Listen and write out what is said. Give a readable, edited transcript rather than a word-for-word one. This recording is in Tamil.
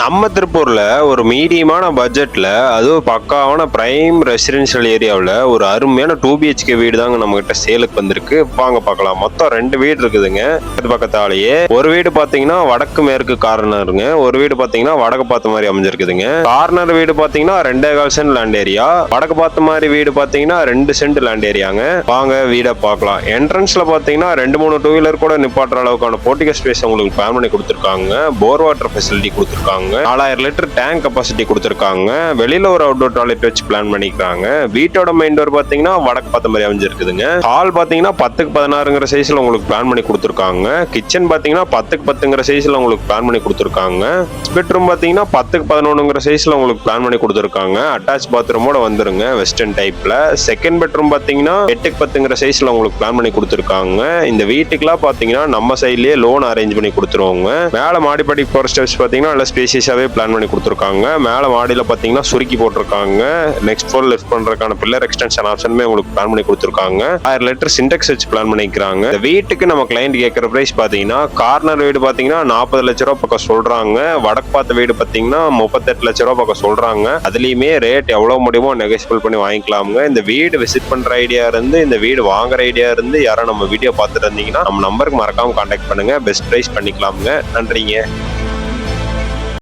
நம்ம திருப்பூர்ல ஒரு மீடியமான பட்ஜெட்ல அதுவும் பக்காவான பிரைம் ரெசிடென்ஷியல் ஏரியாவில் ஒரு அருமையான 2 BHK வீடு தாங்க நம்ம கிட்ட சேலுக்கு வந்திருக்கு. வாங்க பார்க்கலாம். மொத்தம் 2 வீடு இருக்குதுங்க பக்கத்தாலேயே. ஒரு வீடு பாத்தீங்கன்னா வடக்கு மேற்கு கார்னருங்க, ஒரு வீடு பாத்தீங்கன்னா வடக்கு பார்த்த மாதிரி அமைஞ்சிருக்குதுங்க. கார்னர் வீடு பாத்தீங்கன்னா 2.25 சென்ட் லேண்ட் ஏரியா, வடக்கு பார்த்த மாதிரி வீடு பாத்தீங்கன்னா 2 சென்ட் லேண்ட் ஏரியாங்க. வாங்க வீடை பார்க்கலாம். என்ட்ரன்ஸ்ல பாத்தீங்கன்னா 2-3 டூ வீலர் கூட நிப்பாட்டுற அளவுக்கான போர்ட்டிகோ ஸ்பேஸ் உங்களுக்கு பிளான் பண்ணி கொடுத்துருக்காங்க. போர் வாட்டர் ஃபெசிலிட்டி கொடுத்துருக்காங்க. 4000 லிட்டர் டேங்க் கெபாசிட்டி கொடுத்துருக்காங்க. வெளியில ஒரு அவுட்டோர் டாய்லெட் வச்சு பிளான் பண்ணிக்கிறாங்க. வீட்டோட மெயின் டோர் பாத்தீங்கன்னா வடக்கு பார்த்த மாதிரி அமைஞ்சிருக்குதுங்க. ஹால் பாத்தீங்கன்னா 10x16 சைஸ்ல உங்களுக்கு பிளான் பண்ணி கொடுத்துருக்காங்க. கிச்சன் பாத்தீங்கன்னா 10x10 சைஸ்ல உங்களுக்கு பிளான் பண்ணி கொடுத்துருக்காங்க. பெட்ரூம் பாத்தீங்கன்னா 10x11 சைஸ்ல உங்களுக்கு பிளான் பண்ணி கொடுத்துருக்காங்க. அட்டாச் பாத்ரூமோட வந்துருங்க வெஸ்டர்ன் டைப்ல. செகண்ட் பெட்ரூம் பாத்தீங்கன்னா 8x10 சைஸ்ல உங்களுக்கு பிளான் பண்ணி கொடுத்துருக்காங்க. இந்த வீட்டுக்குலாம் பாத்தீங்கன்னா நம்ம சைட்லயே லோன் அரேஞ்ச் பண்ணி கொடுத்துருவோங்க. மேல மாடிப்படி போற ஸ்டெப்ஸ் பாத்தீங்கன்னா நல்ல ஸ்பேசியஸாவே பிளான் பண்ணி கொடுத்துருக்காங்க. மேல மாடியில பாத்தீங்கன்னா சுருக்கி போட்டிருக்காங்க. நெக்ஸ்ட் ஃப்ளோர் லிஃப்ட் பண்றதுக்கான பில்லர் எக்ஸ்டென்ஷன் ஆப்ஷனுமே உங்களுக்கு பிளான் பண்ணி கொடுத்துருக்காங்க. 1000 லிட்டர் சின்டெக்ஸ் வச்சு பிளான் பண்ணிக்கிறாங்க. இந்த வீட்டுக்கு நம்ம கிளைண்ட் கேட்கிற பிரைஸ் பாத்தீங்கன்னா கார்னர் வீடு பாத்தீங்கன்னா 40 லட்ச ரூபாய் பக்கம் சொல்றாங்க. வடக்கு பார்த்த வீடு பாத்தீங்கன்னா 38 லட்ச ரூபாய் பக்கம் சொல்றாங்க. அதுலயுமே ரேட் எவ்வளவு முடியுமோ நெகோசியபிள் பண்ணி வாங்கிக்கலாமுங்க. இந்த வீடு விசிட் பண்ற ஐடியா இருந்து, இந்த வீடு வாங்குற ஐடியா இருந்து யாரும் நம்ம வீடியோ பார்த்துட்டு இருந்தீங்கன்னா நம்ம நம்பருக்கு மறக்காம கான்டாக்ட் பண்ணுங்க. பெஸ்ட் பிரைஸ் பண்ணிக்கலாமுங்க. நன்றிங்க.